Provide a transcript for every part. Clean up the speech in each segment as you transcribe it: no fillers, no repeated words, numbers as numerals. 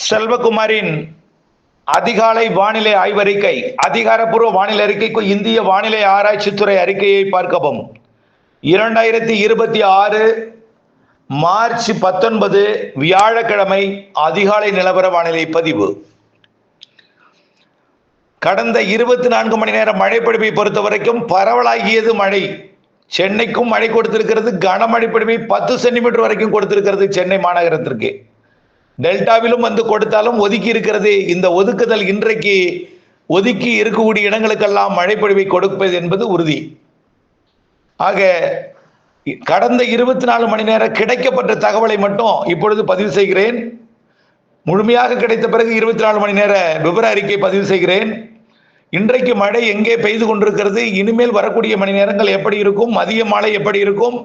செல்வகுமாரின் அதிகாலை வானிலை ஆய்வறிக்கை. அதிகாரப்பூர்வ வானிலை அறிக்கைக்கு இந்திய வானிலை ஆராய்ச்சித்துறை அறிக்கையை பார்க்கவும். 2026 மார்ச் 19 வியாழக்கிழமை அதிகாலை நிலவர வானிலை பதிவு. கடந்த 24 மணி நேர மழைப்பொழிவை பொறுத்த வரைக்கும் பரவலாகியது மழை. சென்னைக்கும் மழை கொடுத்திருக்கிறது. கனமழை பொழிவை 10 சென்டிமீட்டர் வரைக்கும் கொடுத்திருக்கிறது சென்னை மாநகரத்திற்கு. டெல்டாவிலும் வந்து கொடுத்தாலும் ஒதுக்கி இருக்கிறது. இந்த ஒதுக்குதல் இன்றைக்கு ஒதுக்கி இருக்கக்கூடிய இடங்களுக்கெல்லாம் மழை பொழிவை கொடுப்பது என்பது உறுதி. ஆக கடந்த 24 மணி நேரம் கிடைக்கப்பட்ட தகவலை மட்டும் இப்பொழுது பதிவு செய்கிறேன். முழுமையாக கிடைத்த பிறகு 24 மணி நேர விவர அறிக்கை பதிவு செய்கிறேன். இன்றைக்கு மழை எங்கே பெய்து கொண்டிருக்கிறது, இனிமேல் வரக்கூடிய மணி நேரங்கள் எப்படி இருக்கும், மதிய மாலை எப்படி இருக்கும்,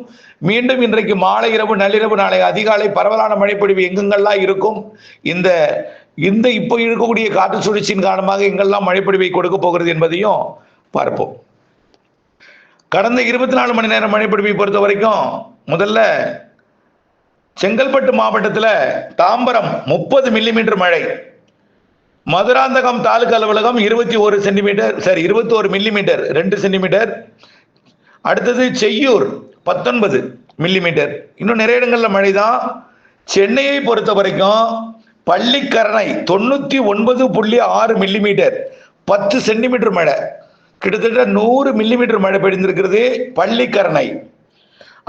மீண்டும் இன்றைக்கு மாலை இரவு நள்ளிரவு நாளை அதிகாலை பரவலான மழைப்பொழிவு எங்கெங்கெல்லாம் இருக்கும், இந்த இப்போ இருக்கக்கூடிய காற்று சுழற்சியின் காரணமாக எங்கெல்லாம் மழைப்பொழிவை கொடுக்க போகிறது என்பதையும் பார்ப்போம். கடந்த 24 மணி நேரம் மழைப்பொழிவை பொறுத்த வரைக்கும் முதல்ல செங்கல்பட்டு மாவட்டத்தில் தாம்பரம் 30 மில்லிமீட்டர் மழை, மதுராந்தகம் தாலுகா அலுவலகம் 21 சென்டிமீட்டர் 21 மில்லிமீட்டர் 2 சென்டிமீட்டர். அடுத்தது செய்யூர் 19 மில்லிமீட்டர். இன்னும் நிறைய இடங்கள்ல மழை தான். சென்னையை பொறுத்த வரைக்கும் பள்ளிக்கரணை 99.6 மில்லிமீட்டர் 10 சென்டிமீட்டர் மழை, கிட்டத்தட்ட 100 மில்லிமீட்டர் மழை பெய்திருக்கிறது பள்ளிக்கரணை.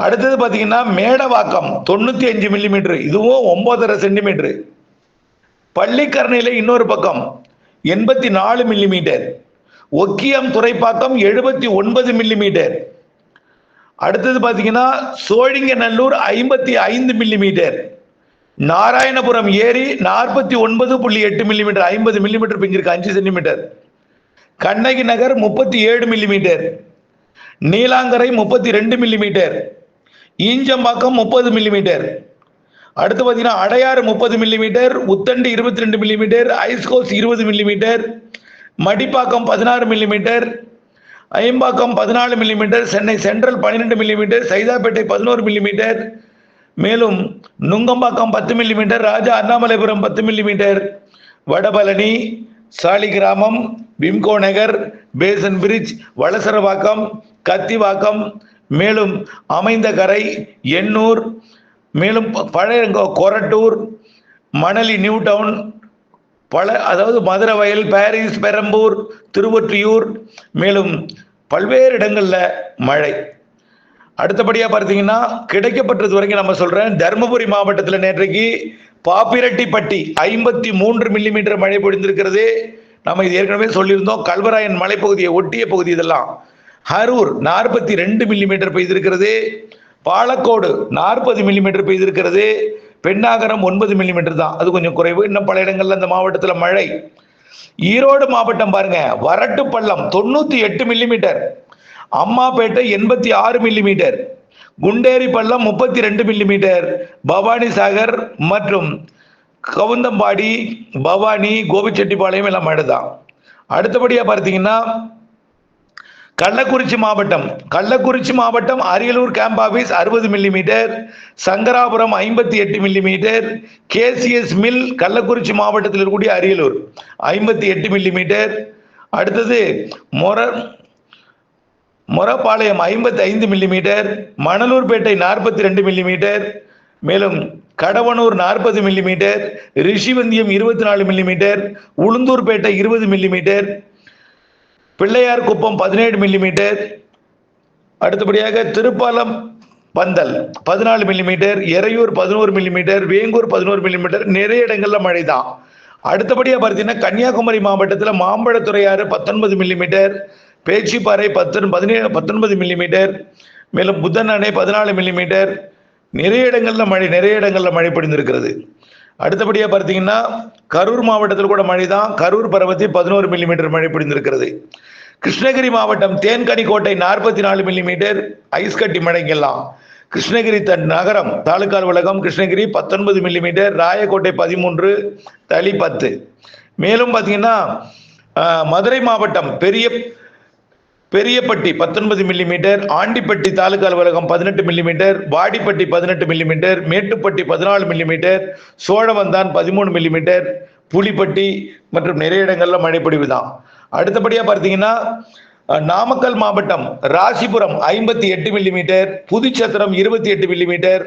அடுத்தது பார்த்தீங்கன்னா மேடவாக்கம் 95 மில்லிமீட்டர், இதுவும் 9.5 சென்டிமீட்டர். பள்ளிக்கரணையில் இன்னொரு பக்கம் 84 மில்லிமீட்டர். ஒக்கியம் துறைப்பாக்கம் 79 மில்லிமீட்டர். அடுத்தது பார்த்தீங்கன்னா சோழிங்கநல்லூர் 55 மில்லிமீட்டர். நாராயணபுரம் ஏரி 49.8 மில்லிமீட்டர், 50 மில்லிமீட்டர் பெஞ்சிருக்கு, 5 centimetre. Kannagi Nagar 37 millimetre. Neelankarai 32 millimetre. Injambakkam 30 millimetre. அடுத்து பார்த்தீங்கன்னா அடையாறு 30 மில்லிமீட்டர், உத்தண்டி 22 மில்லிமீட்டர், ஐஸ்கோஸ் 20 millimetre, Madipakkam 16 millimetre, Aimbakkam 14 millimetre, Chennai central 12 millimetre, Saidapet 11 millimetre, மேலும் Nungambakkam 10 millimetre, Raja Annamalaipuram 10 millimetre, Vadapalani, Saligramam, Wimco Nagar, basin bridge, Valasaravakkam, Kathivakkam, மேலும் அமைந்த கரை, எண்ணூர், மேலும் பழைய கொரட்டூர், மணலி, நியூ டவுன், அதாவது மதுரவயல், பாரிஸ், பெரம்பூர், திருவொற்றியூர், மேலும் பல்வேறு இடங்களில் மழை. அடுத்தபடியாக பார்த்தீங்கன்னா கிடைக்கப்பட்டது வரைக்கும் நம்ம சொல்கிறேன். தருமபுரி மாவட்டத்தில் நேற்றைக்கு பாப்பிரெட்டிப்பட்டி 53 மில்லிமீட்டர் மழை பொழிந்திருக்கிறது. நம்ம இது ஏற்கனவே சொல்லியிருந்தோம். கல்வராயன் மலைப்பகுதியை ஒட்டிய பகுதி இதெல்லாம். அரூர் 42 மில்லிமீட்டர் பெய்திருக்கிறது. பாலக்கோடு 40 மில்லிமீட்டர் பெய்திருக்கிறது. பெண்ணாகரம் 9 மில்லிமீட்டர் தான், அது கொஞ்சம் குறைவு. இன்னும் பல இடங்கள்ல இந்த மாவட்டத்தில் மழை. ஈரோடு மாவட்டம் பாருங்க, வரட்டுப்பள்ளம் 98 மில்லிமீட்டர், அம்மாப்பேட்டை 86 மில்லிமீட்டர், குண்டேரி பள்ளம் 32 மில்லிமீட்டர், பவானி சாகர் மற்றும் கவுந்தம்பாடி, பவானி, கோபிச்செட்டிப்பாளையம் எல்லாம் மழை தான். அடுத்தபடியா பார்த்தீங்கன்னா கள்ளக்குறிச்சி மாவட்டம் Ariyalur camp office 60 millimetre, Sankarapuram 58 millimetre, KCS mill Kallakurichi மாவட்டத்தில் இருக்கக்கூடிய அரியலூர் 58 மில்லிமீட்டர். அடுத்தது மொரப்பாளையம் 55 மில்லிமீட்டர், மணலூர்பேட்டை 42 மில்லிமீட்டர், மேலும் Kadavanur 40 millimetre, Rishivandiyam 24 millimetre, Ulundurpet 20 millimetre, Pillaiyar Kuppam 17 millimetre. அடுத்தபடியாக Thirupalam Pandal 14 millimetre, Eraiyur 11 millimetre, Vengur 11 millimetre. நிறைய இடங்கள்ல மழை தான். அடுத்தபடியாக பார்த்தீங்கன்னா கன்னியாகுமரி மாவட்டத்தில் மாம்பழத்துறையாறு 19 மில்லிமீட்டர், பேச்சிப்பாறை 19 மில்லிமீட்டர், மேலும் புத்தன் அணை 14 மில்லிமீட்டர். நிறைய இடங்கள்ல மழை பொழிந்திருக்கிறது. அடுத்தபடியாக பார்த்தீங்கன்னா கரூர் மாவட்டத்தில் கூட மழை தான். கரூர் பரவத்தி 11 மில்லிமீட்டர் மழை பொழிந்திருக்கிறது. கிருஷ்ணகிரி மாவட்டம் தேன்கனிக்கோட்டை 44 மில்லிமீட்டர் ஐஸ் கட்டி மழைங்கெல்லாம். கிருஷ்ணகிரி நகரம் தாலுகா அலுவலகம் கிருஷ்ணகிரி 19 மில்லிமீட்டர், ராயக்கோட்டை 13, தளி 10. மேலும் பார்த்தீங்கன்னா மதுரை மாவட்டம் பெரியப்பட்டி 19 மில்லிமீட்டர், ஆண்டிப்பட்டி தாலுகா அலுவலகம் 18 millimetre, Vadipatti 18 millimetre, Mettupatti 14 millimetre, Cholavandan 13 millimetre, Pulipatti மற்றும் நிறைய இடங்கள்ல மழைப்பொழிவு தான். அடுத்தபடியா பார்த்தீங்கன்னா நாமக்கல் மாவட்டம் Rasipuram 58 millimetre, Puduchatram 28 millimetre,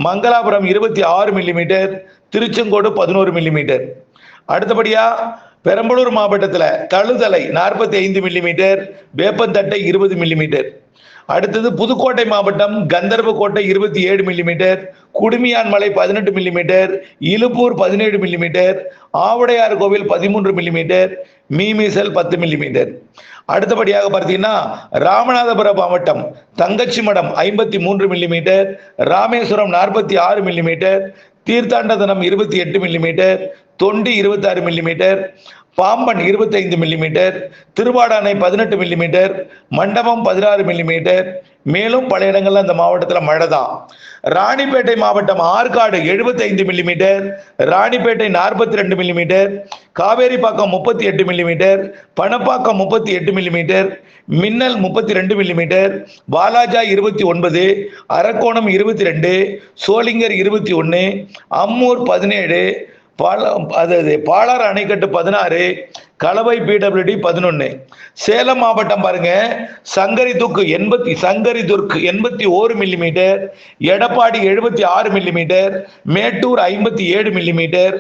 Mangalapuram 26 millimetre, Tiruchengode 11 millimetre. அடுத்தபடியா பெரம்பலூர் மாவட்டத்தில் தழுதலை 45 மில்லிமீட்டர், வேப்பந்தட்டை 20 மில்லிமீட்டர். அடுத்தது புதுக்கோட்டை மாவட்டம் Gandarvakottai 27 millimetre, Kudumiyanmalai 18 millimetre, Iluppur 17 millimetre, Avudaiyar கோவில் 13 மில்லிமீட்டர், மீமிசல் 10 மில்லிமீட்டர். அடுத்தபடியாக பார்த்தீங்கன்னா ராமநாதபுரம் மாவட்டம் Thangachimadam 53 millimetre, Rameswaram 46 millimetre, Theerthandathanam 28 millimetre, Thondi 26 millimetre, Pamban 25 millimetre, Thiruvadanai 18 millimetre, Mandapam 16 millimetre. மேலும் பல இடங்கள்ல இந்த மாவட்டத்தில் மழை தான். ராணிப்பேட்டை மாவட்டம் Arcot 75 millimetre, Ranipet 42 millimetre, Kaveripakkam 38 millimetre, Panapakkam 38 millimetre, Minnal 32 millimetre, Walajah 29, Arakkonam 22, Sholinghur 21, Ammur 17, Palar அணைக்கட்டு 16, கலவை பிடபிள்யூடி 11. சேலம் மாவட்டம் பாருங்க Sankaridurg 81 millimetre, Edappadi 76 millimetre, Mettur 57 millimetre,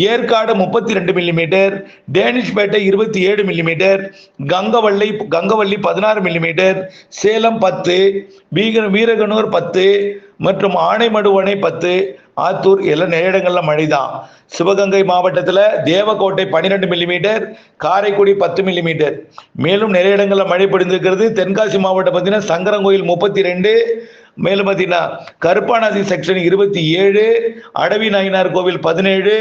Yercaud 32 millimetre, Danishpet 27 millimetre, Gangavalli 16 millimetre, Salem 10, Veeraganur 10 மற்றும் ஆனைமடுவணை 10, ஆத்தூர் எல்லாம் நிறைய இடங்கள்ல மழைதான். சிவகங்கை மாவட்டத்தில் தேவக்கோட்டை 12 மில்லிமீட்டர், காரைக்குடி 10 மில்லிமீட்டர். மேலும் நிறைய இடங்கள்ல மழை பொழிந்திருக்கிறது. தென்காசி மாவட்டம் பார்த்தீங்கன்னா சங்கரங்கோயில் 32, மேலும் பார்த்தீங்கன்னா கருப்பாநதி செக்ஷன் 27, அடவி நாயனார் கோவில் 17,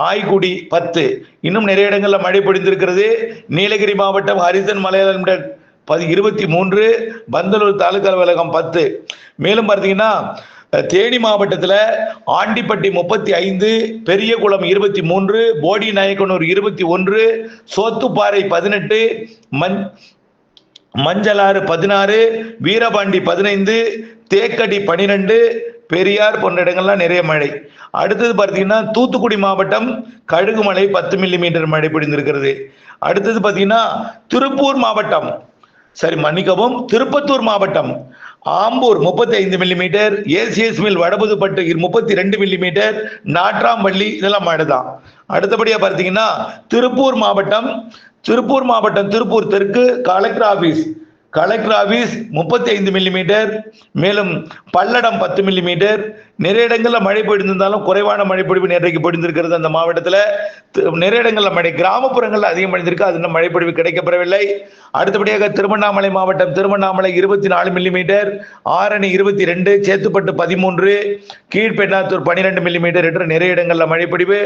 ஆய்குடி 10. இன்னும் நிறைய இடங்கள்ல மழை பொழிந்திருக்கிறது. நீலகிரி மாவட்டம் ஹரிசன் மலையாளம் 23, பந்தலூர் தாலுகா அலுவலகம் 10. மேலும் பார்த்தீங்கன்னா தேனி மாவட்டத்தில் ஆண்டிப்பட்டி 35, பெரியகுளம் 23, போடி நாயக்கனூர் 21, சோத்துப்பாறை 18, மஞ்சளாறு 16, வீரபாண்டி 15, தேக்கடி 12, பெரியார் போன்ற இடங்கள்லாம் நிறைய மழை. அடுத்தது பார்த்தீங்கன்னா தூத்துக்குடி மாவட்டம் கழுகுமலை 10 மில்லிமீட்டர் மழை பொழிந்திருக்கிறது. அடுத்தது பார்த்தீங்கன்னா திருப்பத்தூர் மாவட்டம் Ambur 35 millimetre, ACS mill Vadaputhupattu 32 millimetre, Natrampalli இதெல்லாம் மழை தான். அடுத்தபடியா பார்த்தீங்கன்னா திருப்பூர் மாவட்டம் திருப்பூர் தெற்கு கலெக்டர் ஆபீஸ் 35 மில்லிமீட்டர், மேலும் பல்லடம் 10 மில்லிமீட்டர். நிறைய இடங்களில் மழை பொழிந்திருந்தாலும் குறைவான மழை பொழிவு நேற்றைக்கு பொழிந்திருக்கிறது. அந்த மாவட்டத்தில் நிறைய இடங்களில் மழை, கிராமப்புறங்களில் அதிகம் பொழிந்திருக்கு, அது இன்னும் மழை பொழிவு கிடைக்கப்பெறவில்லை. அடுத்தபடியாக திருவண்ணாமலை மாவட்டம் 24 மில்லிமீட்டர், ஆரணி 22, சேத்துப்பட்டு 13, கீழ்பெண்ணாத்தூர் 12 மில்லிமீட்டர் என்று நிறைய இடங்களில் மழை பொழிவு.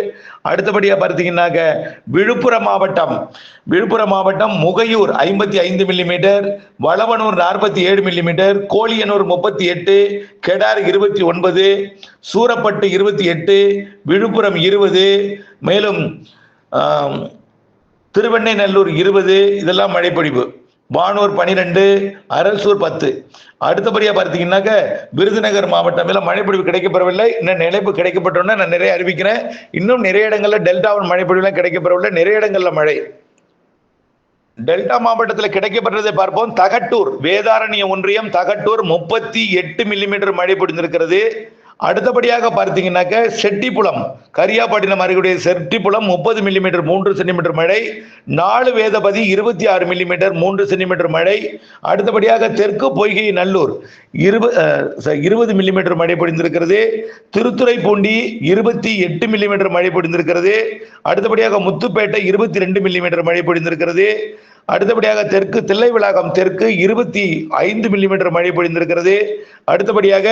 அடுத்தபடியாக பார்த்தீங்கன்னாக்க விழுப்புரம் மாவட்டம் முகையூர் 55 மில்லிமீட்டர், வளவனூர் 47 மில்லிமீட்டர், கோலியனூர் 38, கெடார் 29, சூரப்பட்டு 28, விழுப்புரம் 20, மேலும் திருவெண்ணைநல்லூர் 20 இதெல்லாம் மழைப்பொழிவு. வானூர் 12, அரசூர் 10. அடுத்தபடியா பார்த்தீங்கன்னாக்க விருதுநகர் மாவட்டம் எல்லாம் மழைப்பொழிவு கிடைக்கப்பெறவில்லை. இன்னும் நிலைப்பு கிடைக்கப்பட்டோன்னா நான் நிறைய அறிவிக்கிறேன். இன்னும் நிறைய இடங்கள்ல டெல்டாவின் மழைப்பொழிவுலாம் கிடைக்கப்பெறவில்லை. நிறைய இடங்கள்ல மழை. டெல்டா மாவட்டத்தில் கிடைக்கப்பட்டதை பார்ப்போம். தகட்டூர் வேதாரண்ய ஒன்றியம் தகட்டூர் 38 மில்லிமீட்டர் மழை பொழிந்திருக்கிறது. அடுத்தபடியாக பார்த்தீங்கன்னாக்க செட்டிப்புலம் கரியாப்பட்டினம் அருகே செட்டிப்புலம் 30 மில்லிமீட்டர் 3 சென்டிமீட்டர் மழை. 4 வேதபதி 26 மில்லிமீட்டர் 3 சென்டிமீட்டர் மழை. அடுத்தபடியாக தெற்கு பொய்கை நல்லூர் 20 மில்லிமீட்டர் மழை பொழிந்திருக்கிறது. திருத்துறைப்பூண்டி 28 மில்லிமீட்டர் மழை பொழிந்திருக்கிறது. அடுத்தபடியாக முத்துப்பேட்டை 22 மில்லிமீட்டர் மழை பொழிந்திருக்கிறது. அடுத்தபடியாக தெற்கு தில்லைவிளாகம் தெற்கு 25 மில்லிமீட்டர் மழை பொழிந்திருக்கிறது. அடுத்தபடியாக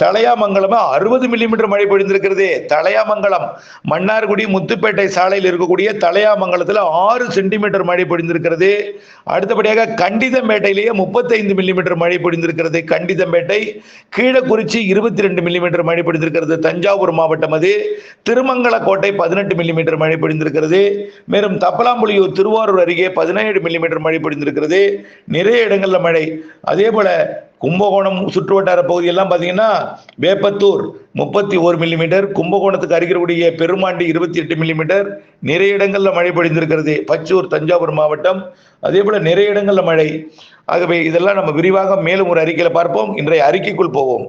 தலையாமங்கலம் 60 மில்லிமீட்டர் மழை பொழிந்திருக்கிறது. தலையாமங்கலம் மன்னார்குடி முத்துப்பேட்டை சாலையில் இருக்கக்கூடிய தலையாமங்கலத்தில் 6 சென்டிமீட்டர் மழை பொழிந்திருக்கிறது. அடுத்தபடியாக கண்டிதம்பேட்டையிலேயே 35 மில்லிமீட்டர் மழை பொழிந்திருக்கிறது. கண்டிதம்பேட்டை கீழக்குறிச்சி 22 மில்லிமீட்டர் மழை பொழிந்திருக்கிறது. தஞ்சாவூர் மாவட்டம் அது. திருமங்கலக்கோட்டை 18 மில்லிமீட்டர் மழை பொழிந்திருக்கிறது. மேலும் தப்பலாம்புலியூர் திருவாரூர் அருகே 17 மில்லிமீட்டர் மழை பொழிந்திருக்கிறது. நிறைய இடங்கள்ல மழை. அதே போல கும்பகோணம் சுற்றுவட்டார பகுதியெல்லாம் பார்த்தீங்கன்னா வேப்பத்தூர் 31 மில்லிமீட்டர், கும்பகோணத்துக்கு அருகிக்கூடிய பெருமாண்டி 28 மில்லிமீட்டர், நிறைய இடங்கள்ல மழை பொழிந்திருக்கிறது. பச்சூர் தஞ்சாவூர் மாவட்டம், அதே போல நிறைய இடங்கள்ல மழை. ஆகவே இதெல்லாம் நம்ம விரிவாக மேலும் ஒரு அறிக்கையில பார்ப்போம். இன்றைய அறிக்கைக்குள் போவோம்.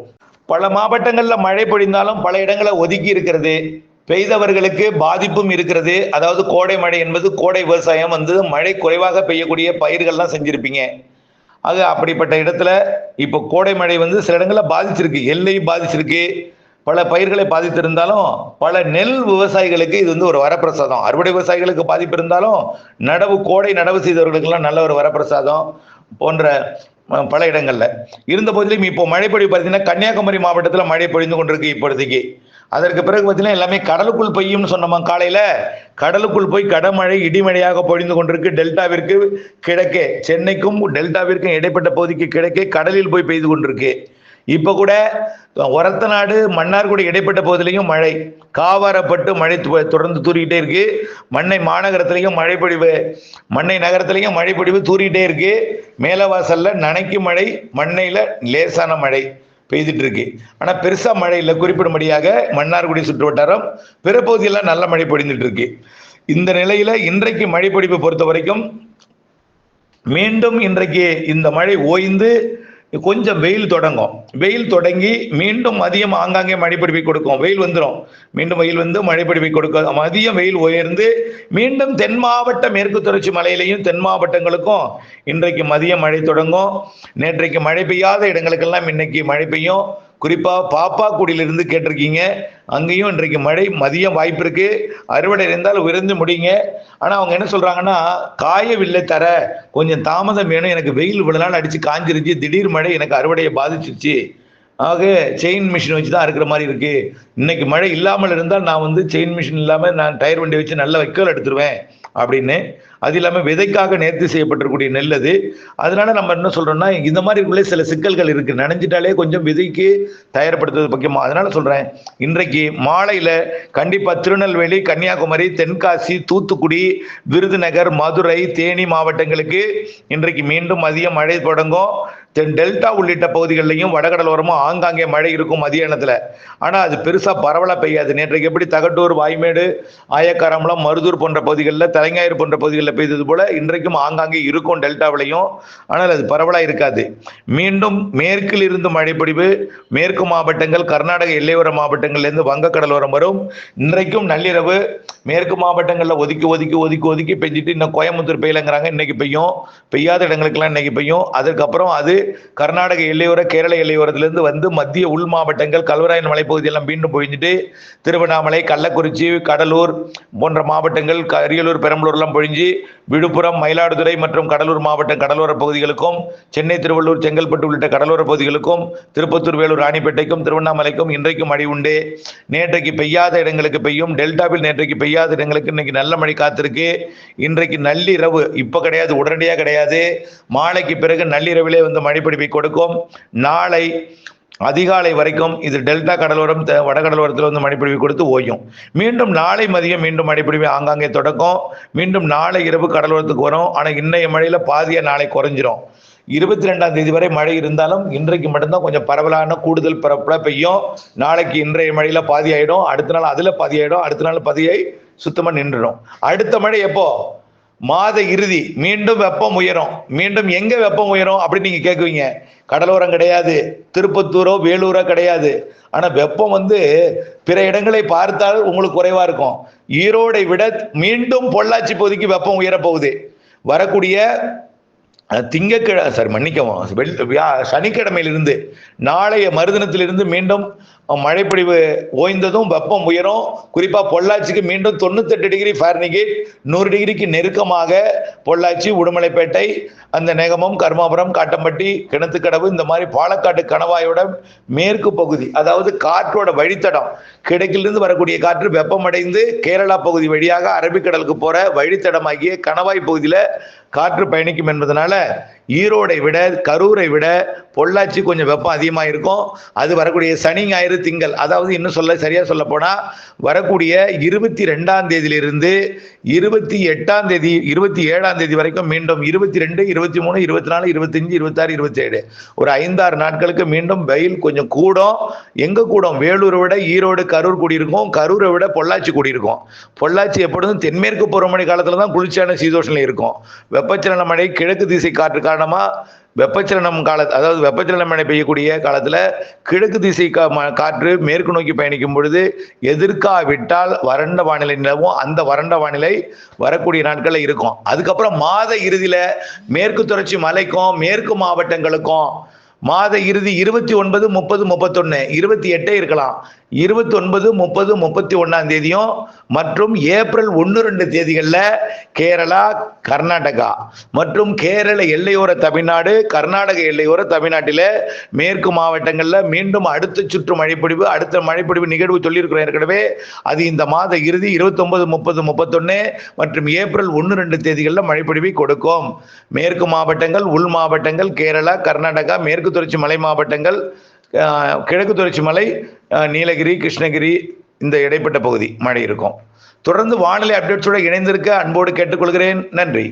பல மாவட்டங்கள்ல மழை பொழிந்தாலும் பல இடங்களை ஒதுக்கி இருக்கிறது. பெய்தவர்களுக்கு பாதிப்பும் இருக்கிறது. அதாவது கோடை மழை என்பது கோடை விவசாயம் மழை குறைவாக பெய்யக்கூடிய பயிர்கள்லாம் செஞ்சிருப்பீங்க. ஆக அப்படிப்பட்ட இடத்துல இப்போ கோடை மழை சில இடங்கள்ல பாதிச்சிருக்கு, எல்லையும் பாதிச்சிருக்கு, பல பயிர்களை பாதித்திருந்தாலும் பல நெல் விவசாயிகளுக்கு இது ஒரு வரப்பிரசாதம். அறுவடை விவசாயிகளுக்கு பாதிப்பு இருந்தாலும் கோடை நடவு செய்தவர்களுக்கெல்லாம் நல்ல ஒரு வரப்பிரசாதம் போன்ற பல இடங்கள்ல இருந்த போதிலும் இப்போ மழை பொழிவு பார்த்தீங்கன்னா கன்னியாகுமரி மாவட்டத்தில் மழை பொழிந்து கொண்டிருக்கு இப்போதைக்கு. அதற்கு பிறகு பார்த்தீங்கன்னா எல்லாமே கடலுக்குள் பெய்யும்னு சொன்னோமா, காலையில கடலுக்குள் போய் கடமழை இடிமழையாக பொழிந்து கொண்டிருக்கு. டெல்டாவிற்கு கிழக்கே, சென்னைக்கும் டெல்டாவிற்கும் இடைப்பட்ட பகுதிக்கு கிழக்கே கடலில் போய் பெய்து கொண்டிருக்கு. இப்ப கூட ஒரத்தநாடு மன்னார்குடி இடைப்பட்ட பகுதியிலையும் மழை, காவாரப்பட்டு மழை தொடர்ந்து தூரிக்கிட்டே இருக்கு. மண்ணை மாநகரத்திலையும் மழை பொழிவு, மண்ணை நகரத்திலையும் மழை பொழிவு தூரிக்கிட்டே இருக்கு. மேலவாசல்ல நனைக்கும் மழை, மண்ணையில லேசான மழை பெய்துட்டு இருக்கு. ஆனா பெருசா மழை இல்லை. குறிப்பிடும்படியாக மன்னார்குடி சுற்று வட்டாரம் பிற பகுதியெல்லாம் நல்ல மழை பொழிந்துட்டு இருக்கு. இந்த நிலையில இன்றைக்கு மழை பொழிவு பொறுத்த வரைக்கும் மீண்டும் இன்றைக்கு இந்த மழை ஓய்ந்து கொஞ்சம் வெயில் தொடங்கும். வெயில் தொடங்கி மீண்டும் மதியம் ஆங்காங்கே மழைப்பிடிப்பை கொடுக்கும். வெயில் வந்துடும், மீண்டும் வெயில் மழைப்பிடிப்பை கொடுக்கும். மதியம் வெயில் உயர்ந்து மீண்டும் தென் மாவட்ட மேற்கு தொடர்ச்சி மலையிலையும் தென் மாவட்டங்களுக்கும் இன்றைக்கு மதியம் மழை தொடங்கும். நேற்றைக்கு மழை பெய்யாத இடங்களுக்கெல்லாம் இன்னைக்கு மழை பெய்யும். குறிப்பா பாப்பாக்குடியிலிருந்து கேட்டிருக்கீங்க, அங்கேயும் இன்றைக்கு மழை மதியம் வாய்ப்பு இருக்கு. அறுவடை இருந்தால் விருந்து முடியுங்க. ஆனா அவங்க என்ன சொல்றாங்கன்னா, காயவில்லை தர, கொஞ்சம் தாமதம் வேணும், எனக்கு வெயில் இவ்வளவு நாள் அடிச்சு காஞ்சிருச்சு, திடீர் மழை எனக்கு அறுவடையை பாதிச்சிருச்சு, ஆக செயின் மிஷின் வச்சு தான் இருக்கிற மாதிரி இருக்கு. இன்னைக்கு மழை இல்லாமல் இருந்தால் நான் செயின் மிஷின் இல்லாம நான் டயர் வண்டி வச்சு நல்ல வைக்கோல் எடுத்துருவேன் அப்படின்னு. அது இல்லாமல் விதைக்காக நேர்த்தி செய்யப்பட்டிருக்கூடிய நெல் அது. அதனால நம்ம என்ன சொல்றோம்னா, இந்த மாதிரி உள்ள சில சிக்கல்கள் இருக்கு. நனைஞ்சிட்டாலே கொஞ்சம் விதைக்கு தயார்படுத்துவது முக்கியமா. அதனால சொல்றேன், இன்றைக்கு மாலையில கண்டிப்பா திருநெல்வேலி, கன்னியாகுமரி, தென்காசி, தூத்துக்குடி, விருதுநகர், மதுரை, தேனி மாவட்டங்களுக்கு இன்றைக்கு மீண்டும் மதியம் மழை தொடங்கும். தென் டெல்டா உள்ளிட்ட பகுதிகளிலையும் வடகடலோரமும் ஆங்காங்கே மழை இருக்கும் மதியானத்துல. ஆனா அது பெருசா பரவலா பெய்யாது. நேற்றைக்கு எப்படி தகட்டூர், வாய்மேடு, ஆயக்காரம்பலம், மருதூர் போன்ற பகுதிகளில், தலைஞாயிறு போன்ற பகுதிகளில் பெய்தது போல இன்றைக்கும் ஆங்காங்கே இருக்கும் டெல்டாவிலையும். ஆனால் அது பரவலா இருக்காது. மீண்டும் மேற்கில் இருந்து மழைப்பொழிவு மேற்கு மாவட்டங்கள், கர்நாடக எல்லையோர மாவட்டங்கள்லேருந்து வங்கக்கடலோரம் வரும். இன்றைக்கும் நள்ளிரவு மேற்கு மாவட்டங்களில் ஒதுக்கி ஒதுக்கி ஒதுக்கி ஒதுக்கி பெஞ்சிட்டு இன்னும் கோயம்புத்தூர் பெய்யலங்கிறாங்க, இன்னைக்கு பெய்யும். பெய்யாத இடங்களுக்கெல்லாம் இன்னைக்கு பெய்யும். அதற்கப்புறம் அது கர்நாடக எல்லையோர, கேரள எல்லையோரத்திலிருந்து மத்திய உள் மாவட்டங்கள், கல்வராயன் மலைப்பகுதியெல்லாம் மீண்டும் பொழிஞ்சிட்டு திருவண்ணாமலை, கள்ளக்குறிச்சி, கடலூர் போன்ற மாவட்டங்கள், அரியலூர், பெரம்பலூர்லாம் பொழிஞ்சு விழுப்புரம், மயிலாடுதுறை மற்றும் கடலூர் மாவட்ட கடலோர பகுதிகளுக்கும், சென்னை, திருவள்ளூர், செங்கல்பட்டு உள்ளிட்ட கடலோர பகுதிகளுக்கும், திருப்பத்தூர், வேலூர், ராணிப்பேட்டைக்கும், திருவண்ணாமலைக்கும் இன்றைக்கு மழை உண்டு. நேற்றைக்கு பெய்யாத இடங்களுக்கு பெய்யும். டெல்டாவில் நேற்றைக்கு பெய்யாத இடங்களுக்கு இன்னைக்கு நல்ல மழை காத்திருக்கு. இன்றைக்கு நள்ளிரவு, இப்ப கிடையாது, உடனடியாக கிடையாது, மாலைக்கு பிறகு நள்ளிரவிலே மழைப்பிடிப்பை கொடுக்கும். நாளை அதிகாலை வரைக்கும் இது டெல்டா கடலோரம், வடகடலோரத்தில் மழைப்பொழிவு கொடுத்து ஓயும். மீண்டும் நாளை மதியம் மீண்டும் மழைப்பொழிவு ஆங்காங்கே தொடக்கும். மீண்டும் நாளை இரவு கடலோரத்துக்கு வரும். ஆனால் இன்னைய மழையில பாதியா நாளை குறைஞ்சிரும். 22ஆம் தேதி வரை மழை இருந்தாலும் இன்றைக்கு மட்டும்தான் கொஞ்சம் பரவலான கூடுதல் பரப்பல பெய்யும். நாளைக்கு இன்றைய மழையில பாதி ஆயிடும், அடுத்த நாள் அதுல பாதி ஆயிடும், அடுத்த நாள் பாதியாய் சுத்தமா நின்றுடும். அடுத்த மழை எப்போ? மாத இறுதி. மீண்டும் வெப்பம் உயரும். மீண்டும் எங்க வெப்பம் உயரும் அப்படின்னு நீங்க கேட்குவீங்க. கடலோரம் கிடையாது, திருப்பத்தூரோ வேலூரோ கிடையாது. ஆனா வெப்பம் பிற இடங்களை பார்த்தால் உங்களுக்கு குறைவா இருக்கும். ஈரோடை விட மீண்டும் பொள்ளாச்சி பகுதிக்கு வெப்பம் உயரப்போகுது. வரக்கூடிய சனிக்கிழமையிலிருந்து நாளைய மறுதினத்திலிருந்து மீண்டும் மழைப்பொழிவு ஓய்ந்ததும் வெப்பம் உயரும். குறிப்பா பொள்ளாச்சிக்கு மீண்டும் 98 டிகிரி ஃபாரன்ஹீட் 100 டிகிரிக்கு நெருக்கமாக பொள்ளாச்சி, உடுமலைப்பேட்டை, அந்த நெகமம், கர்மாபுரம், காட்டம்பட்டி, கிணத்துக்கடவு, இந்த மாதிரி பாலக்காடு கணவாயோட மேற்கு பகுதி, அதாவது காற்றோட வழித்தடம், கிழக்கிலிருந்து வரக்கூடிய காற்று வெப்பமடைந்து கேரளா பகுதி வழியாக அரபிக்கடலுக்கு போற வழித்தடமாகிய கணவாய் பகுதியில காற்று பயணிக்கும் என்பதனால ஈரோடை விட, கரூரை விட பொள்ளாச்சி கொஞ்சம் வெப்பம் அதிகமாக இருக்கும். அது வரக்கூடிய சனி, ஞாயிறு, திங்கள், அதாவது இன்னும் சரியா சொல்ல போனா வரக்கூடிய 22ஆம் தேதியிலிருந்து 28ஆம் தேதி 27ஆம் தேதி வரைக்கும் மீண்டும் 22, 23, 24, 25, 26, 27 ஒரு 5-6 நாட்களுக்கு மீண்டும் வெயில் கொஞ்சம் கூடும். எங்க கூடும்? வேலூரை விட ஈரோடு, கரூர் கூடியிருக்கும். கரூரை விட பொள்ளாச்சி கூடியிருக்கும். பொள்ளாச்சி எப்பொழுதும் தென்மேற்கு பருவமழை காலத்துல தான் குளிர்ச்சியான சீதோஷனில் இருக்கும். வெப்பச்சலன மழை கிழக்கு திசை காற்று காரணமா வெப்பச்சலனம் அதாவது வெப்பச்சலன மழை பெய்யக்கூடிய காலத்துல கிழக்கு திசை காற்று மேற்கு நோக்கி பயணிக்கும் பொழுது எதிர்க்காவிட்டால் வறண்ட வானிலை நிலவும். அந்த வறண்ட வானிலை வரக்கூடிய நாட்களில் இருக்கும். அதுக்கப்புறம் மாத இறுதியில மேற்கு தொடர்ச்சி மலைக்கும் மேற்கு மாவட்டங்களுக்கும் மாத இறுதி 29, 30, 31, 28 இருக்கலாம். 29, 30, 31ஆம் தேதியும் மற்றும் ஏப்ரல் 1, 2 தேதிகளில் கேரளா, கர்நாடகா மற்றும் கேரள எல்லையோர தமிழ்நாடு, கர்நாடக எல்லையோர தமிழ்நாட்டில் மேற்கு மாவட்டங்களில் மீண்டும் அடுத்த சுற்று மழைப்பொழிவு, அடுத்த மழைப்பொழிவு நிகழ்வு சொல்லியிருக்கிறோம் ஏற்கனவே. அது இந்த மாத இறுதி 29, 30, 31 மற்றும் ஏப்ரல் 1, 2 தேதிகளில் மழைப்பொழிவை கொடுக்கும். மேற்கு மாவட்டங்கள், உள் மாவட்டங்கள், கேரளா, கர்நாடகா, மேற்கு தொடர்ச்சி மலை மாவட்டங்கள், கிழக்கு தொடர்ச்சி மலை, நீலகிரி, கிருஷ்ணகிரி, இந்த இடைப்பட்ட பகுதி மழை இருக்கும். தொடர்ந்து வானிலை அப்டேட்ஸோடு இணைந்திருக்க அன்போடு கேட்டுக்கொள்கிறேன். நன்றி.